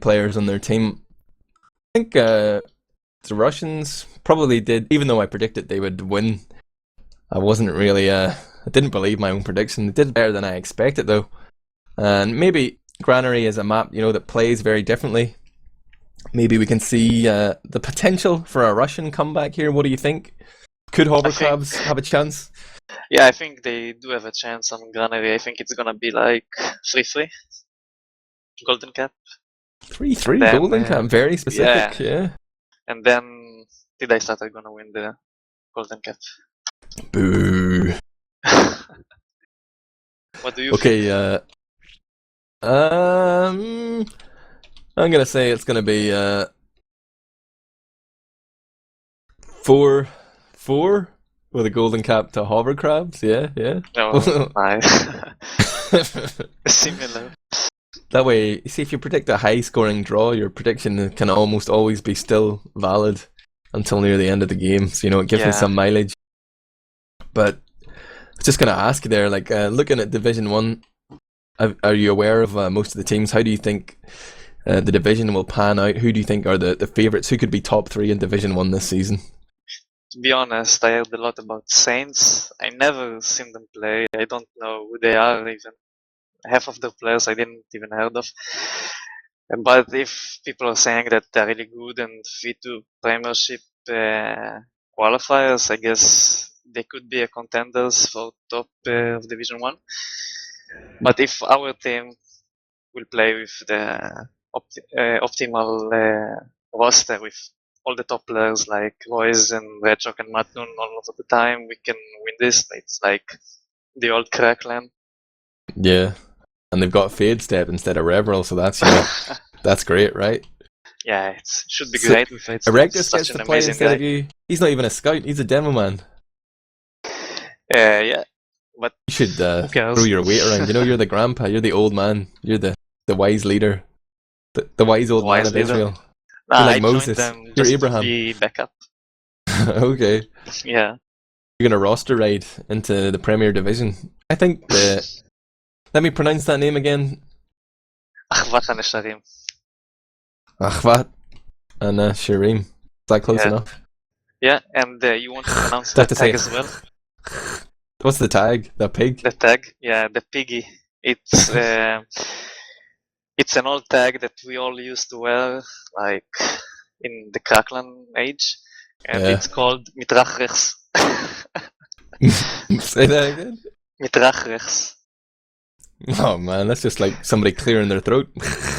players on their team. I think the Russians probably did, even though I predicted they would win. I wasn't really, I didn't believe my own prediction. They did better than I expected though. And maybe Granary is a map, that plays very differently. Maybe we can see the potential for a Russian comeback here. What do you think? Could HoverCrabs have a chance? Yeah, I think they do have a chance on Granary. I think it's gonna be like 3-3. Golden Cap. 3-3 Golden Cap, very specific, yeah. And then did I start gonna win the Golden Cap? Boo. What do you think? I'm gonna say it's gonna be 4-4 with a Golden Cap to HoverCrabs. Yeah. Oh, nice. Similar. That way, you see, if you predict a high-scoring draw, your prediction can almost always be still valid until near the end of the game. So it gives me some mileage. But I was just gonna ask you there, like looking at Division 1, are you aware of most of the teams? How do you think the division will pan out? Who do you think are the favourites? Who could be top 3 in Division 1 this season? To be honest, I heard a lot about Saints. I never seen them play. I don't know who they are even. Half of the players I didn't even heard of. But if people are saying that they're really good and fit to Premiership qualifiers, I guess they could be a contenders for top of Division 1. But if our team will play with the optimal roster with all the top players like Royce and Redjock and Matnun all of the time, we can win this. It's like the old Crackland. Yeah, and they've got Fade Step instead of ReveraL, so that's that's great, right? Yeah, it should be great with it. Erectus gets to play instead of you. He's not even a scout; he's a demo man. Yeah, but you should throw your weight around. You're the grandpa. You're the old man. You're the wise leader, the wise old man of Israel. Nah, you're like I Moses. Them you're just Abraham. To be backup. Okay. Yeah. You're gonna roster ride into the Premier Division. I think let me pronounce that name again. Achvat HaNesharim. Achvat and Sharim. Is that close enough? Yeah, and you want to pronounce the tag as well? What's the tag? The pig? The tag? Yeah, the piggy. It's it's an old tag that we all used to wear, like in the Crackland age, and it's called Mitrach Rechts. Say that again? Mitrach Rechts. Oh man, that's just like somebody clearing their throat.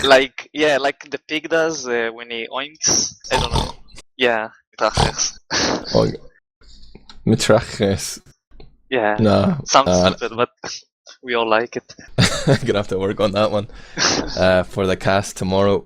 like the pig does when he oinks. I don't know. Yeah, Mitrach Rechts. Mitrach Rechts. Yeah. No. Sounds stupid, but we all like it. I'm gonna have to work on that one for the cast tomorrow.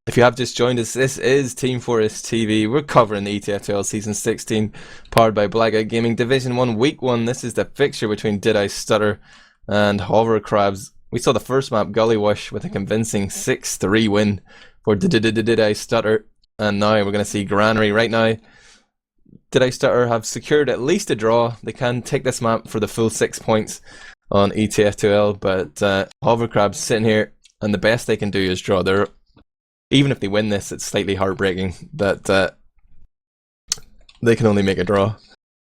If you have just joined us, this is teamfortress.tv. We're covering the ETF2L Season 16, powered by Blackout Gaming Division 1 Week 1. This is the fixture between Did I Stutter and HoverCrabs. We saw the first map, Gullywash, with a convincing 6-3 win for Did I Stutter. And now we're going to see Granary. Right now, Did I Stutter have secured at least a draw. They can take this map for the full 6 points on ETF2L, but HoverCrabs sitting here, and the best they can do is draw. Even if they win this, it's slightly heartbreaking that they can only make a draw.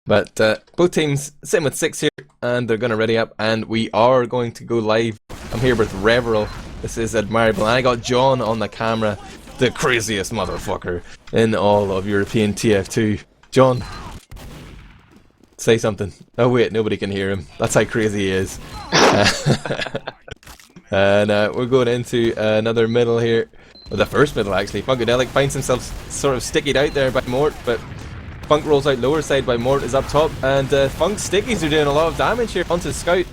But both teams sitting with 6 here, and they're going to ready up, and we are going to go live. I'm here with ReveraL. This is Admirable, and I got John on the camera, the craziest motherfucker in all of European TF2. John, say something. Oh wait, nobody can hear him. That's how crazy he is. And we're going into another middle here. Well, the first middle actually. Funkadelic finds himself sort of stickied out there by Mort, but Funk rolls out lower side by Mort is up top, and Funk's stickies are doing a lot of damage here onto Scout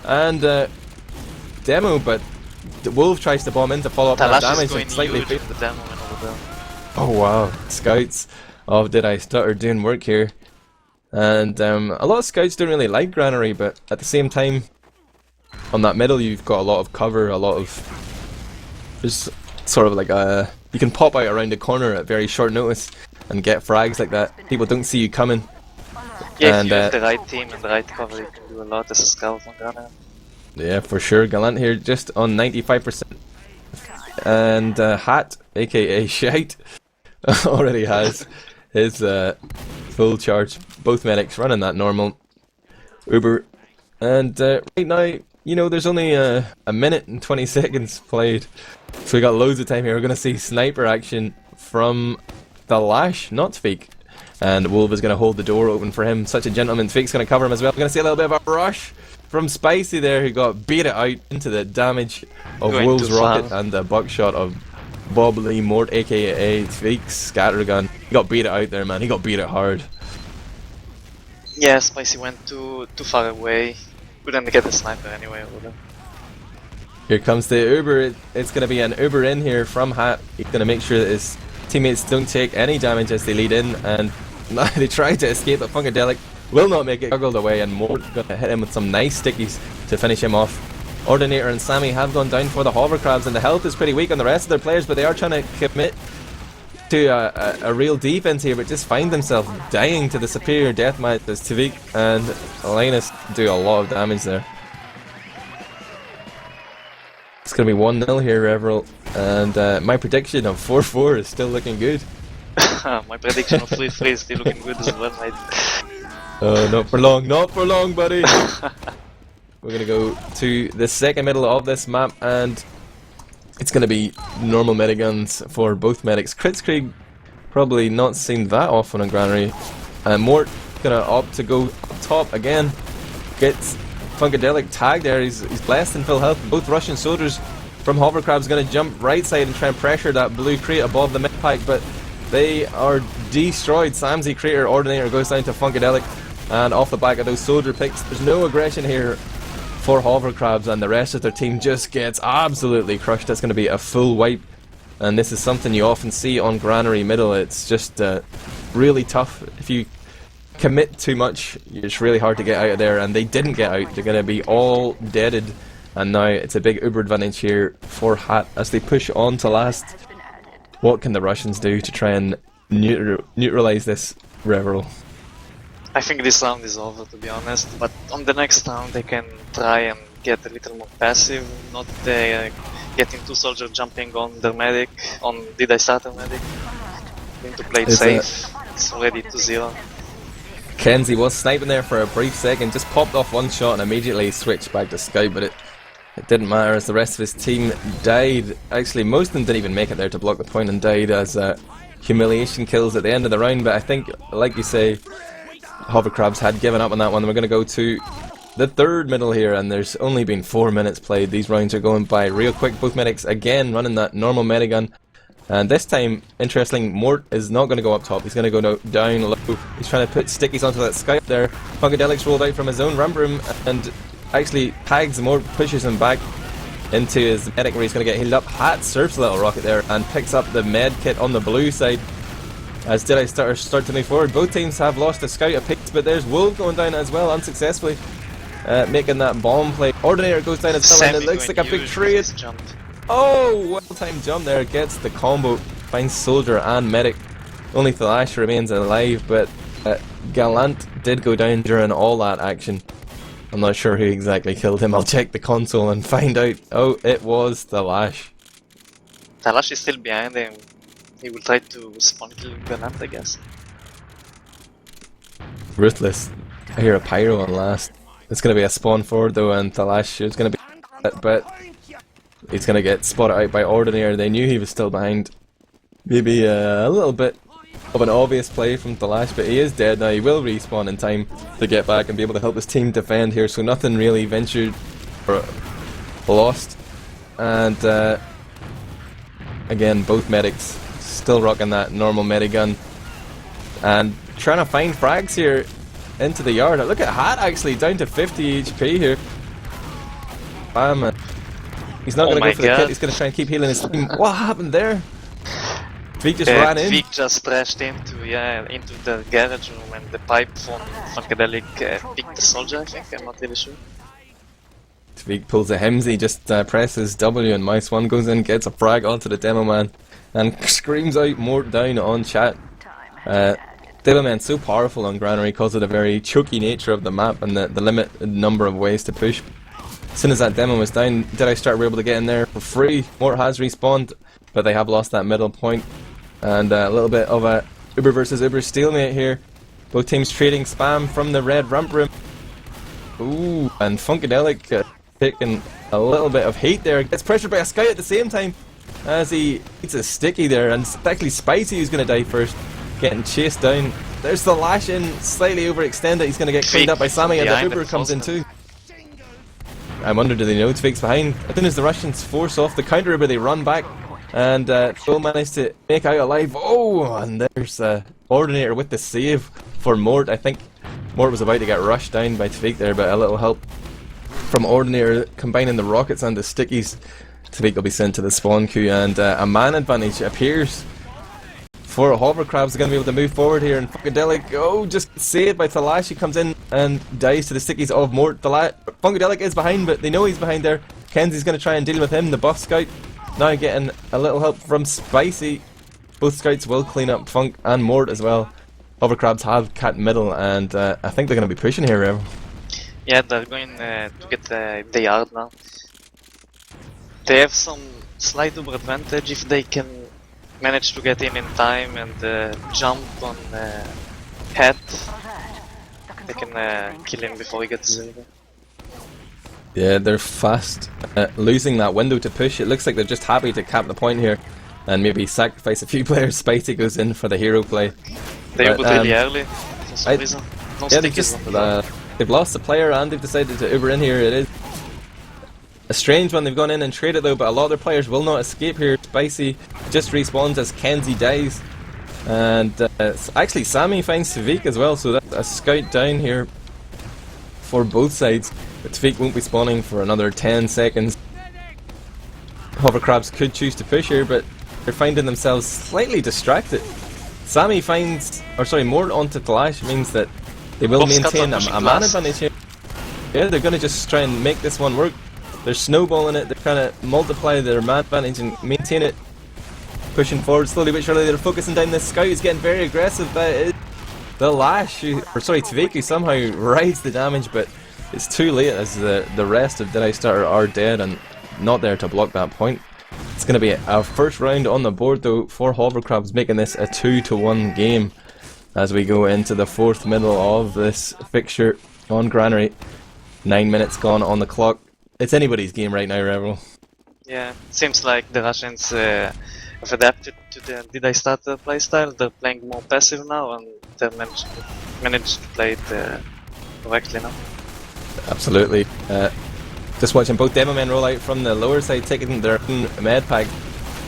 and Demo, but the Wolf tries to bomb in to follow up that damage and slightly fails. Oh wow, Scouts of Did I Stutter doing work here. And a lot of Scouts don't really like Granary, but at the same time, on that middle you've got a lot of cover, there's sort of like you can pop out around the corner at very short notice and get frags like that. People don't see you coming. Yeah, and if you have the right team and the right cover, you can do a lot as a scout on Granary. Yeah, for sure. Gallant here just on 95%. And Hat, aka Shite, already has his full charge. Both medics running that normal Uber. And right now, you know, there's only a minute and 20 seconds played. So we got loads of time here. We're going to see sniper action from the Lash, not Fake. And Wolf is going to hold the door open for him. Such a gentleman. Fake's going to cover him as well. We're going to see a little bit of a rush from Spicy there, who got beat it out into the damage of Wolf's rocket and the buckshot of Bob Lee Mort, aka Fake's scattergun. He got beat it out there, man. He got beat it hard. Yeah, Spicy went too far away. Couldn't get the sniper anyway over there. Here comes the Uber. It's going to be an Uber in here from Hat. He's going to make sure that his teammates don't take any damage as they lead in, and they try to escape, but Funkadelic will not make it. Juggled away, and Mort's going to hit him with some nice stickies to finish him off. Ordinator and Sammy have gone down for the HoverCrabs, and the health is pretty weak on the rest of their players, but they are trying to commit to a real defense here, but just find themselves dying to the superior deathmatch as Tavik and Linus do a lot of damage there. It's going to be 1-0 here, ReveraL, and my prediction of 4-4 is still looking good. My prediction of 3-3 is still looking good as well, mate. Not for long, buddy! We're going to go to the second middle of this map, and it's going to be normal mediguns for both medics. Kritzkrieg probably not seen that often on Granary. And Mort going to opt to go up top again. Gets Funkadelic tagged there. He's blessed in full health. Both Russian soldiers from HoverCrabs going to jump right side and try and pressure that blue crate above the mid pack, but they are destroyed. Samsy Crater Ordinator goes down to Funkadelic, and off the back of those soldier picks, there's no aggression here for HoverCrabs, and the rest of their team just gets absolutely crushed. That's going to be a full wipe, and this is something you often see on Granary Middle. It's just really tough. If you commit too much, it's really hard to get out of there, and they didn't get out. They're going to be all deaded, and now it's a big Uber advantage here for Hat as they push on to last. What can the Russians do to try and neutralize this ReveraL? I think this round is over, to be honest, but on the next round they can try and get a little more passive, not getting two soldiers jumping on their medic, on Did I Start a medic? Need to play it safe. It's already 2-0. Kenzie was sniping there for a brief second, just popped off one shot and immediately switched back to Sky, but it didn't matter as the rest of his team died. Actually, most of them didn't even make it there to block the point and died as humiliation kills at the end of the round, but I think, like you say, HoverCrabs had given up on that one. We're going to go to the third middle here, and there's only been 4 minutes played. These rounds are going by real quick. Both medics again running that normal medigun, and this time, interestingly, Mort is not going to go up top. He's going to go down low. He's trying to put stickies onto that sky up there. Funkadelic's rolled out from his own ramp room and actually tags Mort, pushes him back into his medic where he's going to get healed up. Hat surfs a little rocket there and picks up the med kit on the blue side. As Did I start to move forward. Both teams have lost a scout of picks, but there's Wolf going down as well, unsuccessfully, making that bomb play. Ordinator goes down as well, and it looks like a big trade. Oh, well-timed jump there, gets the combo, finds soldier and medic. Only Thalash remains alive, but Gallant did go down during all that action. I'm not sure who exactly killed him. I'll check the console and find out. Oh, it was Thalash. Thalash is still behind him. He will try to spawn kill Gallant, I guess. Ruthless. I hear a pyro on last. It's going to be a spawn forward though, and Thalash is going to be, but he's going to get spotted out by Ordinator. They knew he was still behind. Maybe a little bit of an obvious play from Thalash, but he is dead now. He will respawn in time to get back and be able to help his team defend here, so nothing really ventured or lost. And again, both medics still rocking that normal medigun and trying to find frags here into the yard. Look at Hat actually down to 50 HP here. Bam. He's not going to go for the kit, he's going to try and keep healing his team. What happened there? Tvik just ran in. Tvik just crashed into the garage room, and the pipe from Funkadelic picked the soldier, I think. I'm not really sure. Tvik pulls a Hemsy, just presses W and mouse 1 goes in, gets a frag onto the demo man and screams out Mort down on chat. Demo man's so powerful on Granary because of the very choky nature of the map and the limited number of ways to push. As soon as that demo was down, Did I Stutter were able to get in there for free. Mort has respawned, but they have lost that middle point. And a little bit of a Uber versus Uber stalemate here. Both teams trading spam from the red ramp room. Ooh, and Funkadelic taking a little bit of hate there. Gets pressured by a Scout at the same time as he eats a sticky there. And it's actually Spicy who's going to die first, getting chased down. There's the lash in, slightly overextended. He's going to get cleaned up by Sammy, and the Uber comes in too. I wonder, do they know Tveik's behind? As soon as the Russians force off the counter Uber, they run back. And Phil managed to make out alive. Oh, and there's Ordinator with the save for Mort. I think Mort was about to get rushed down by Tveik there, but a little help from Ordinator combining the rockets and the stickies. Tveik will be sent to the spawn queue, and a man advantage appears for HoverCrabs. Are going to be able to move forward here, and Funkadelic, oh, just saved by Talash. He comes in and dies to the stickies of Mort. Funkadelic is behind, but they know he's behind there. Kenzie's going to try and deal with him. The buff scout now getting a little help from Spicy. Both scouts will clean up Funk and Mort as well. HoverCrabs have cat middle, and I think they're going to be pushing here, Rev. Yeah, they're going to get the yard now. They have some slight over advantage if they can manage to get in time and jump on Hat. They can kill him before he gets Silver. Yeah, they're fast losing that window to push. It looks like they're just happy to cap the point here and maybe sacrifice a few players. Spicy goes in for the hero play. They put really early for some reason. No yeah, they've lost the player and they've decided to Uber in here. It is a strange one. They've gone in and traded though, but a lot of their players will not escape here. Spicy just respawns as Kenzie dies, and actually Sammy finds Tveik as well, so that's a scout down here for both sides. But Tveik won't be spawning for another 10 seconds. HoverCrabs could choose to push here, but they're finding themselves slightly distracted. Sammy finds, Mort onto Flash means that they will maintain a man advantage here. Yeah, they're going to just try and make this one work. They're snowballing it, they're trying to multiply their man advantage and maintain it. Pushing forward slowly but surely, they're focusing down this scout. He's getting very aggressive, but it's the Lash, Tveik, who somehow rides the damage, but it's too late as the rest of Did I Stutter are dead and not there to block that point. It's going to be our first round on the board though for HoverCrabs, making this a 2-1 game as we go into the fourth middle of this fixture on Granary. 9 minutes gone on the clock. It's anybody's game right now, ReveraL. Yeah, seems like the Russians have adapted to the Did I Stutter playstyle. They're playing more passive now and they've managed to play it correctly now. Absolutely. Just watching both demo men roll out from the lower side, taking their own med pack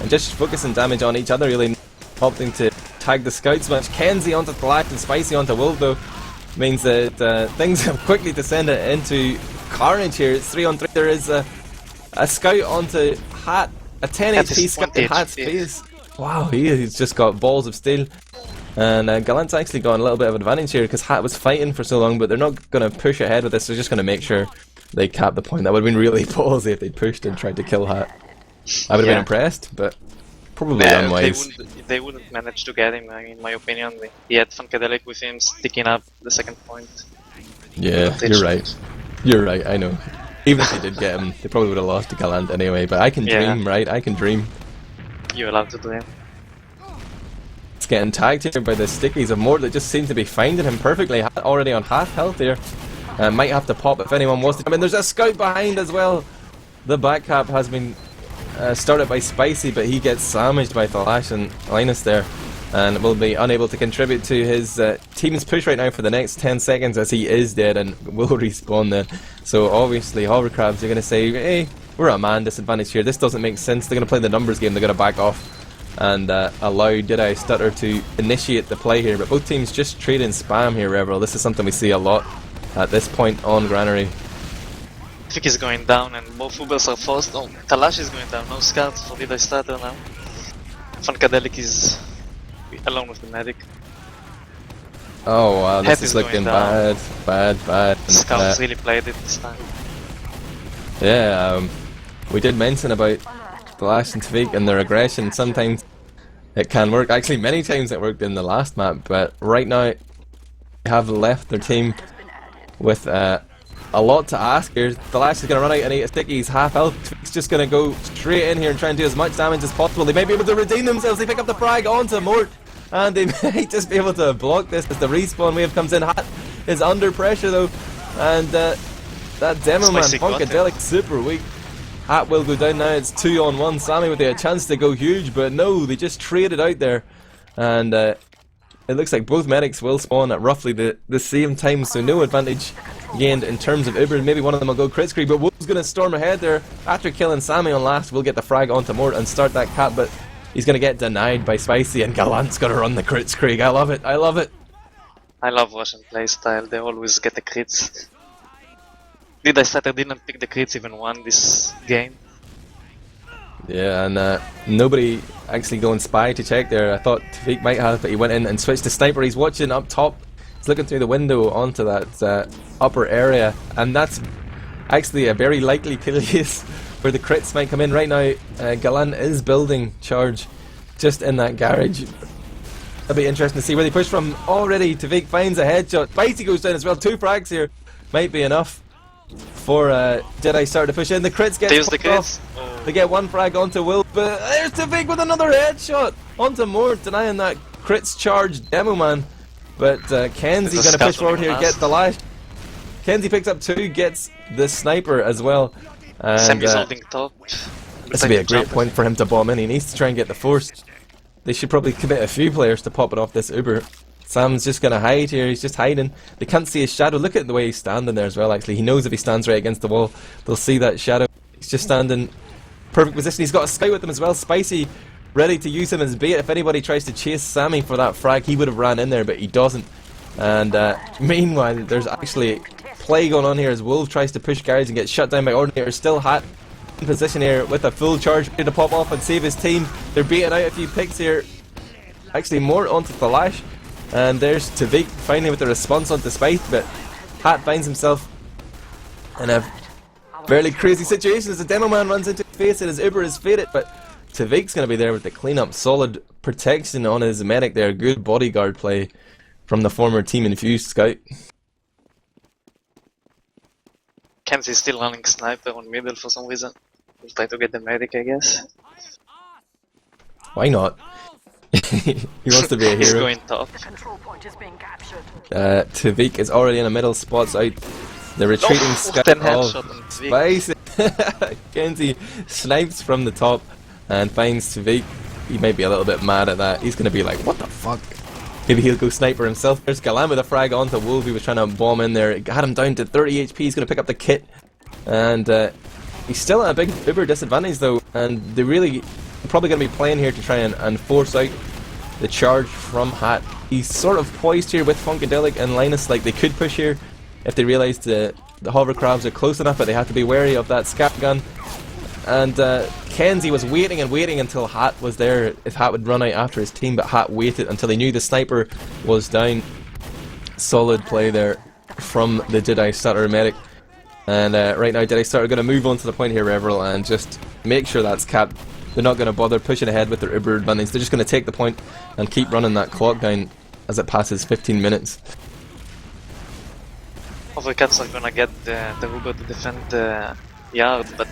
and just focusing damage on each other, really opting to tag the scouts much. Kenzie onto Black and Spicy onto Wolf though means that things have quickly descended into carnage here. It's 3-on-3. There is a scout onto Hat, a 10 HP scout in Hat's face. Wow, he's just got balls of steel. And Gallant's actually got a little bit of advantage here because Hat was fighting for so long, but they're not going to push ahead with this. They're just going to make sure they cap the point. That would have been really ballsy if they pushed and tried to kill Hat. I would have been impressed, but probably unwise. They wouldn't manage to get him, in my opinion. He had Funkadelic with him sticking up the second point. Yeah, you're right. You're right, I know. Even if they did get him, they probably would have lost to Gallant anyway, but I can dream, right? I can dream. You're allowed to dream. It's getting tagged here by the stickies of Mort that just seem to be finding him perfectly. Already on half health here. Might have to pop if anyone wants to come in. There's a scout behind as well. The back cap has been started by Spicy, but he gets sandwiched by Thalash and Linus there, and will be unable to contribute to his team's push right now for the next 10 seconds as he is dead and will respawn then. So obviously HoverCrabs are going to say, hey, we're at a man disadvantage here. This doesn't make sense. They're going to play the numbers game. They're going to back off and allow Did I Stutter to initiate the play here. But both teams just trading spam here, ReveraL. This is something we see a lot at this point on Granary. Vic is going down and both Ubers are forced. Oh, Talash is going down. No scouts for Did I Stutter now. Funkadelic is alone with the medic. Oh wow, this is looking bad. Scouts really played it this time. Yeah, we did mention about Thalash and Tveik and their aggression. Sometimes it can work. Actually, many times it worked in the last map, but right now they have left their team with a lot to ask here. The Lash is going to run out and eat a sticky. He's half health. He's just going to go straight in here and try and do as much damage as possible. They might be able to redeem themselves. They pick up the frag onto Mort, and they might just be able to block this as the respawn wave comes in. Hat is under pressure though, and that demo man, Funkadelic, super weak. Hat will go down now. It's 2-on-1. Sammy with a chance to go huge, but no, they just traded out there, and it looks like both medics will spawn at roughly the same time, so no advantage gained in terms of Uber. Maybe one of them will go crit screen, but Wolf's going to storm ahead there after killing Sammy on last. We'll get the frag onto Mort and start that cap, but he's going to get denied by Spicy, and Gallant's going to run the crit screen. I love it. I love it. I love Russian playstyle. They always get the crits. Stutter didn't pick the crits even one this game. Yeah, and nobody actually going spy to check there. I thought Tafik might have, but he went in and switched to sniper. He's watching up top. He's looking through the window onto that upper area, and that's actually a very likely place where the crits might come in. Right now, Galan is building charge just in that garage. It'll be interesting to see where they push from. Already, Tafik finds a headshot. Spicy goes down as well. 2 frags here might be enough for Jedi Stutter to push in. The crits get off. They get 1 frag onto Will, but there's Tafik with another headshot onto Mort, denying that crits charge demo man. But Kenzie's going to push forward here, get the Lash. Kenzie picks up 2, gets the sniper as well. And Sammy's holding top. This would be a great point for him to bomb in. He needs to try and get the force. They should probably commit a few players to pop it off this Uber. Sam's just going to hide here. He's just hiding. They can't see his shadow. Look at the way he's standing there as well, actually. He knows if he stands right against the wall, they'll see that shadow. He's just standing perfect position. He's got a scout with him as well. Spicy ready to use him as bait. If anybody tries to chase Sammy for that frag, he would have ran in there, but he doesn't. And meanwhile, there's actually play going on here as Wolf tries to push guards and gets shut down by Ordinator. Still Hat in position here with a full charge ready to pop off and save his team. They're beating out a few picks here. Actually, more onto the Lash. And there's Tavik finally with the response onto Spite, but Hat finds himself in a fairly crazy situation as the demo man runs into his face and his Uber is faded, but Tavik's going to be there with the cleanup. Solid protection on his medic there. Good bodyguard play from the former Team Infused scout. Kenzie's still running sniper on middle for some reason. He'll try to get the medic, I guess. Why not? He wants to be a hero. He's going top. Tavik is already in the middle, spots out the retreating scout of Spice. Kenzie snipes from the top and finds Tavik. He might be a little bit mad at that. He's going to be like, what the fuck? Maybe he'll go sniper himself. There's Galan with a frag onto Wolf. He was trying to bomb in there. It had him down to 30 HP. He's going to pick up the kit. And he's still at a big uber disadvantage though. And they really probably going to be playing here to try and force out the charge from Hat. He's sort of poised here with Funkadelic and Linus. Like they could push here if they realised the HoverCrabs are close enough, but they have to be wary of that scat gun. And Kenzie was waiting and waiting until Hat was there, if Hat would run out after his team, but Hat waited until he knew the sniper was down. Solid play there from the Jedi Stutter medic. And right now Jedi Stutter are going to move on to the point here, ReveraL, and just make sure that's capped. They're not going to bother pushing ahead with their Uber advantage. They're just going to take the point and keep running that clock down as it passes 15 minutes. HoverCrabs are gonna get the Uber to defend the yard, but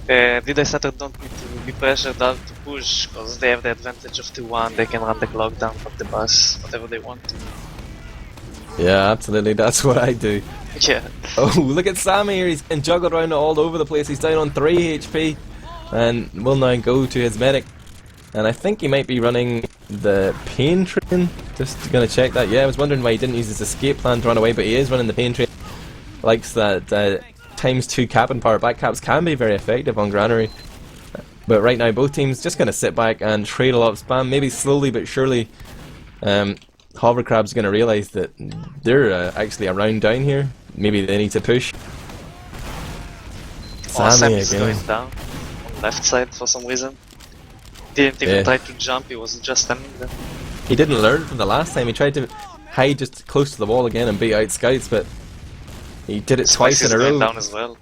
Jedi Stutter don't need to be pressured out to push because they have the advantage of 2-1. They can run the clock down from the bus, whatever they want. Yeah, absolutely. That's what I do. Yeah. Oh, look at Sammy here. He's getting juggled around all over the place. He's down on 3 HP and will now go to his medic. And I think he might be running the pain train. Just gonna check that. Yeah, I was wondering why he didn't use his escape plan to run away, but he is running the pain train. Likes that ×2 cap and power. Back caps can be very effective on Granary. But right now both teams just gonna sit back and trade a lot of spam. Maybe slowly but surely HoverCrabs are gonna realise that they're actually a round down here. Maybe they need to push. Sammy Sammy's again. going down on left side for some reason. Didn't even try to jump, he was just standing there. He didn't learn from the last time. He tried to hide just close to the wall again and beat out scouts, but he did it twice in a row. Down as well.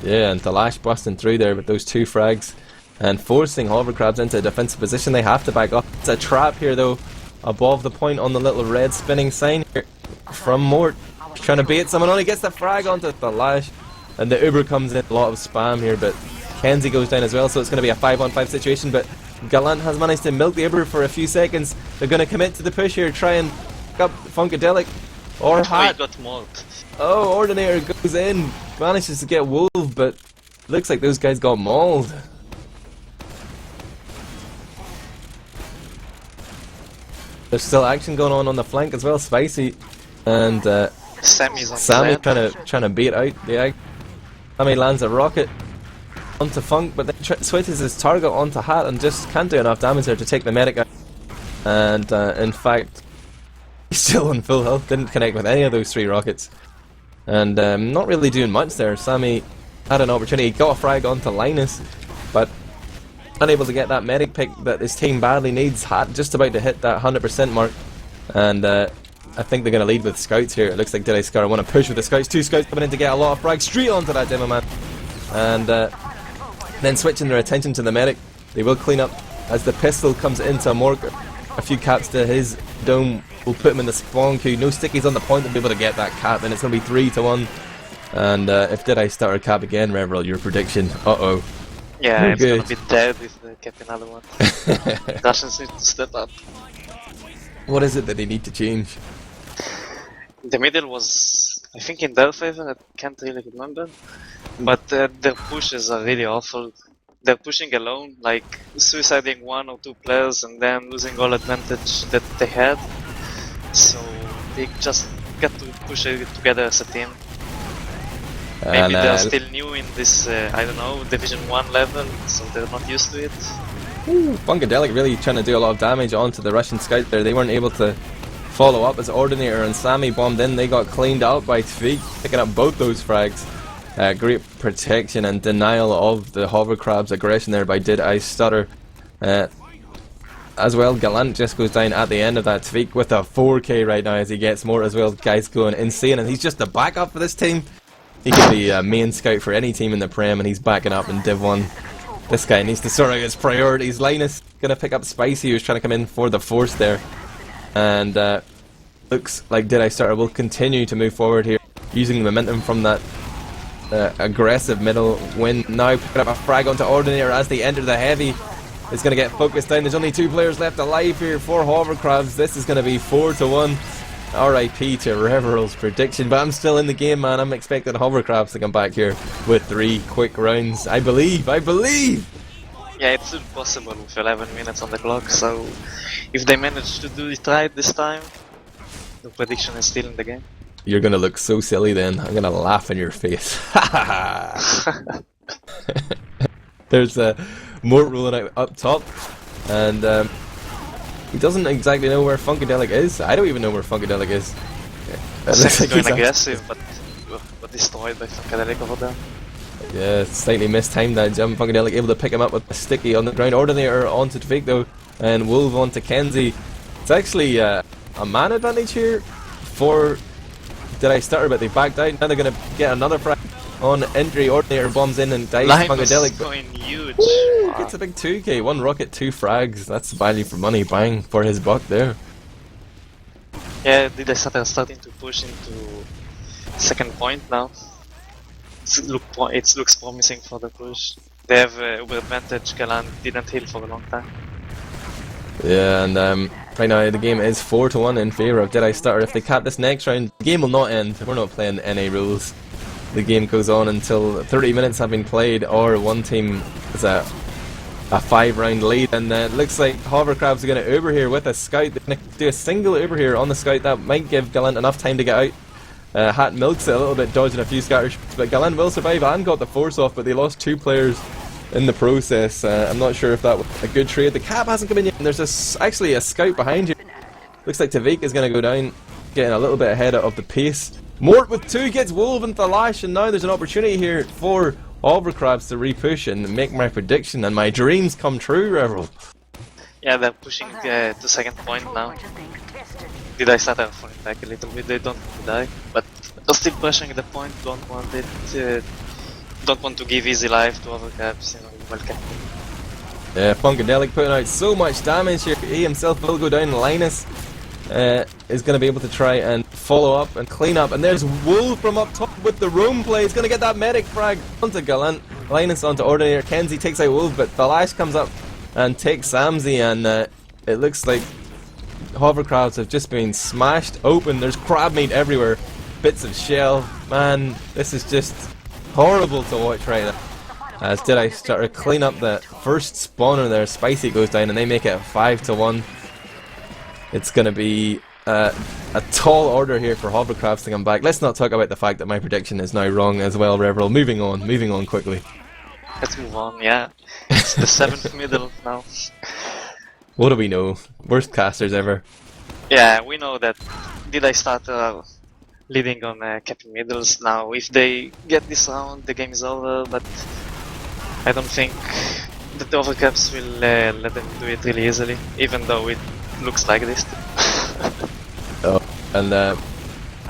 Yeah, and the Lash busting through there with those 2 frags and forcing HoverCrabs into a defensive position. They have to back up. It's a trap here though, above the point on the little red spinning sign here from Mort. Trying to bait someone on, he gets the frag onto the lash, and the Uber comes in, a lot of spam here, but Kenzie goes down as well, so it's going to be a 5-on-5 situation, but Gallant has managed to milk the Uber for a few seconds. They're going to commit to the push here, try and pick up Funkadelic, or Hat. Got mauled. Oh, Ordinator goes in, manages to get Wolf, but looks like those guys got mauled. There's still action going on the flank as well, Spicy, and Sammy's on Sammy the trying to bait out the egg. Sammy lands a rocket onto Funk, but then switches his target onto Hat and just can't do enough damage there to take the medic out. And in fact, he's still on full health, didn't connect with any of those 3 rockets. And not really doing much there. Sammy had an opportunity, got a frag onto Linus, but unable to get that medic pick that his team badly needs. Hat just about to hit that 100% mark. And I think they're going to lead with scouts here. It looks like Diddy Scar want to push with the scouts. 2 scouts coming in to get a lot of frags straight onto that demo man. And then switching their attention to the medic. They will clean up as the pistol comes into Mork. A few caps to his dome will put him in the spawn queue. No stickies on the point to be able to get that cap. Then it's going to be 3-1. And if Did I start a cap again, ReveraL, your prediction? Uh-oh. Yeah, We're it's good. gonna be dead if they kept another one. Russians need to step up. What is it that they need to change? The middle was, I think, in their favor. I can't really remember, but their pushes are really awful. They're pushing alone, like suiciding 1 or 2 players and then losing all advantage that they had. So they just got to push it together as a team. Maybe they're still new in this, I don't know, Division 1 level, so they're not used to it. Funkadelic really trying to do a lot of damage onto the Russian scout there. They weren't able to follow up as Ordinator and Sammy bombed in. They got cleaned out by Tvig, picking up both those frags. Great protection and denial of the HoverCrabs aggression there by Did I Stutter. As well, Gallant just goes down at the end of that. Tvig with a 4k right now as he gets more as well. Guys going insane, and he's just the backup for this team. He could be a main scout for any team in the Prem, and he's backing up in Div 1. This guy needs to sort out his priorities. Linus gonna pick up Spicy, who's trying to come in for the force there. And looks like Did I Stutter will continue to move forward here, using the momentum from that aggressive middle win. Now picking up a frag onto Ordinator as they enter the heavy. It's gonna get focused down. There's only 2 players left alive here for HoverCrabs. This is gonna be 4-1. RIP to ReveraL's prediction, but I'm still in the game, man. I'm expecting HoverCrabs to come back here with 3 quick rounds. I believe! Yeah, it's still possible with 11 minutes on the clock, so if they manage to do it right this time, the prediction is still in the game. You're gonna look so silly then. I'm gonna laugh in your face. There's Mort rolling out up top, and he doesn't exactly know where Funkadelic is. I don't even know where Funkadelic is. He's going aggressive, but destroyed by Funkadelic over there. Yeah, slightly mistimed that jump. Funkadelic able to pick him up with a sticky on the ground. Ordinator onto Tvig though, and Wolf onto Kenzie. It's actually a man advantage here for Did I Stutter, but they backed out. Now they're going to get another frag on entry. Ordinator bombs in and dies. Funkadelic going huge. Woo, gets a big 2k. 1 rocket, 2 frags. That's value for money. Bang for his buck there. Yeah, Did I Stutter starting to push into second point now. It looks promising for the push. They have Uber advantage. Gallant didn't heal for a long time. Yeah, and right now the game is 4-1 in favour of Did I Stutter. If they cap this next round, the game will not end. We're not playing NA rules. The game goes on until 30 minutes have been played, or one team is a 5-round lead. And it looks like HoverCrabs are going to Uber here with a scout. They're going to do a single Uber here on the scout. That might give Gallant enough time to get out. Hat milks it a little bit, dodging a few scatter shots, but Gallant will survive and got the force off, but they lost 2 players in the process. I'm not sure if that was a good trade. The cap hasn't come in yet, and there's actually a scout behind you. Looks like Tvig is going to go down, getting a little bit ahead of the pace. Mort with 2 gets Wolf into the lash, and now there's an opportunity here for HoverCrabs to repush and make my prediction, and my dreams come true, ReveraL. Yeah, they're pushing to second point now. Did I start falling back a little bit? They don't want to die, but they're still pushing the point. Don't want it. Don't want to give easy life to HoverCrabs. You know, welcome. Yeah, Funkadelic putting out so much damage here. He himself will go down. Linus is going to be able to try and follow up and clean up. And there's Wolf from up top with the roam play. He's going to get that medic frag onto Gallant. Linus onto Ordinator. Kenzie takes out Wolf, but Thalash comes up and takes Samsey. And it looks like HoverCrabs have just been smashed open. There's crab meat everywhere. Bits of shell. Man, this is just horrible to watch right now. As Did I Stutter clean up the first spawner there. Spicy goes down and they make it 5-1. It's going to be a tall order here for HoverCrabs to come back. Let's not talk about the fact that my prediction is now wrong as well, ReveraL. Moving on quickly. Let's move on, yeah. It's the 7th middle now. What do we know? Worst casters ever. Yeah, we know that Did I Start leading on Captain Middles now. If they get this round, the game is over, but I don't think that the HoverCrabs will let them do it really easily, even though it looks like this. Oh, and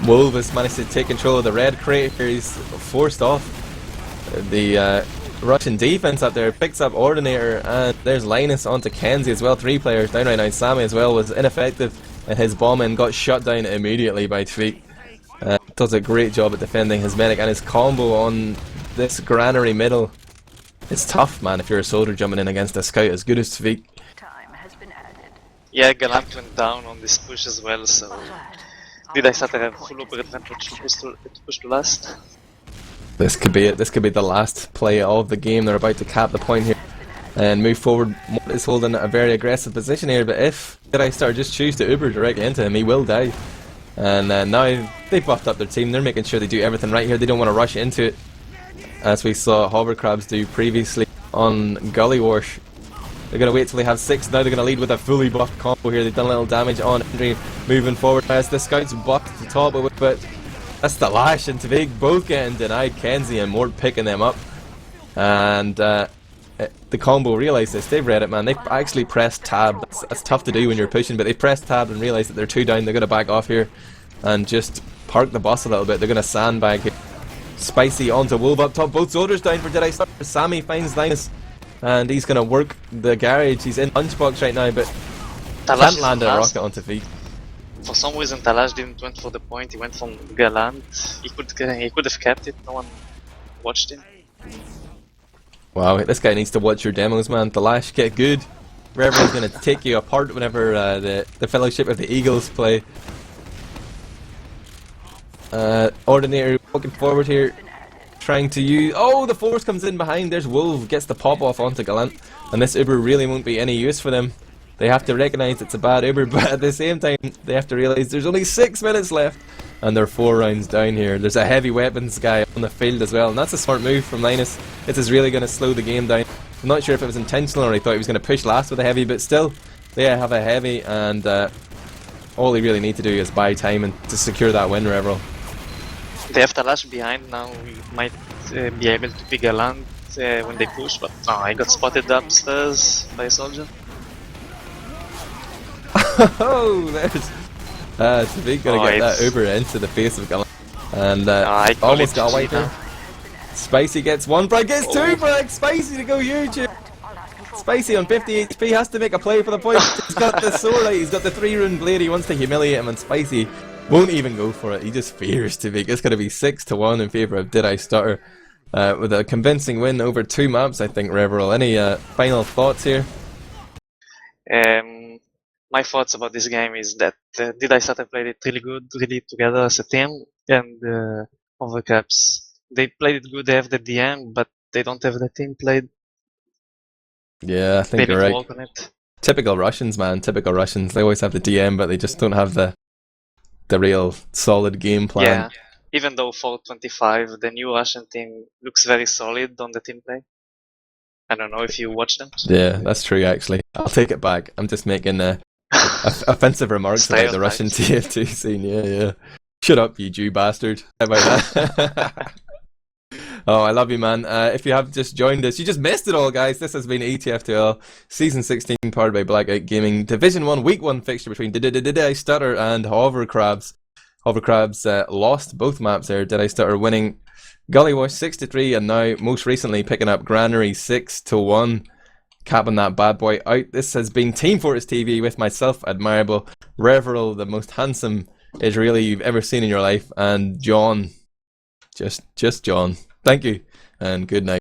Wolf has managed to take control of the red crate here. He's forced off the Russian defense up there. Picks up Ordinator, and there's Linus onto Kenzie as well. 3 players down right now. Sammy as well was ineffective at his bomb and got shut down immediately by Tweak. Does a great job at defending his medic, and his combo on this granary middle. It's tough, man, if you're a soldier jumping in against a scout as good as Tweak. Yeah, Gallant went down on this push as well, so Did I Start to have full upper advantage to push to last? This could be it. This could be the last play of the game. They're about to cap the point here and move forward. Mort is holding a very aggressive position here, but if Did I Start just choose to Uber directly into him, he will die. And now they've buffed up their team. They're making sure they do everything right here. They don't want to rush into it, as we saw HoverCrabs do previously on Gully Wash. They're going to wait till they have 6. Now they're going to lead with a fully buffed combo here. They've done a little damage on Henry moving forward as the scouts buffed the top of it, but that's the Lash and Tvig both getting denied. Kenzie and Mort picking them up. And the combo realised this. They've read it, man. They've actually pressed tab. That's tough to do when you're pushing, but they pressed tab and realised that they're 2 down. They're going to back off here and just park the bus a little bit. They're going to sandbag here. Spicy onto Wolf up top. Both soldiers down for Did I Start. Sammy finds Linus, and he's going to work the garage. He's in lunchbox right now, but can't land a rocket onto feet. For some reason, Thalash didn't went for the point. He went from Gallant. He could have kept it. No one watched him. Wow, this guy needs to watch your demos, man. Thalash, get good. ReveraL's going to take you apart whenever the Fellowship of the Eagles play. Ordinator walking forward here, trying to use. Oh, the force comes in behind. There's Wolf, gets the pop off onto Gallant, and this Uber really won't be any use for them. They have to recognise it's a bad Uber, but at the same time, they have to realise there's only 6 minutes left, and they're 4 rounds down here. There's a heavy weapons guy on the field as well, and that's a smart move from Linus. This is really going to slow the game down. I'm not sure if it was intentional or he thought he was going to push last with a heavy, but still, they have a heavy, and all they really need to do is buy time and to secure that win, ReveraL. They have Thalash behind now. We might be able to pick Gallant when they push, but I got spotted upstairs by a soldier. Oh, there's Tvig gonna get that Uber into the face of Gallant, and almost got a wipe here. Spicy gets 1 frag, gets 2 frags. Spicy to go huge. Spicy on 50 HP has to make a play for the point. He's got the sword out, he's got the 3-rune blade. He wants to humiliate him, and Spicy won't even go for it. He just fears Tvig. It's gonna be 6-1 in favour of Did I Stutter, with a convincing win over 2 maps. I think, ReveraL. Any final thoughts here? My thoughts about this game is that Did I Start played it really good, really together as a team, and HoverCrabs, they played it good. They have the DM, but they don't have the team played. Yeah, I think they you're need right. to work on it. Typical Russians, man. Typical Russians. They always have the DM, but they just don't have the real solid game plan. Yeah, even though 425, the new Russian team looks very solid on the team play. I don't know if you watch them. Yeah, that's true, actually. I'll take it back. I'm just making offensive remarks about the Russian TF2 scene. Yeah. Shut up, you Jew bastard. How about that? Oh, I love you, man. If you have just joined us, you just missed it all, guys. This has been ETF2L Season 16, powered by Blackout Gaming. Division 1, Week 1 fixture between Did I Stutter and HoverCrabs. HoverCrabs lost both maps there. Did I Stutter winning Gully Wash 6-3, and now most recently picking up Granary 6-1. capping that bad boy out. This has been Team Fortress TV with myself, Admirable, ReveraL, the most handsome Israeli you've ever seen in your life, and John, just John. Thank you, and good night.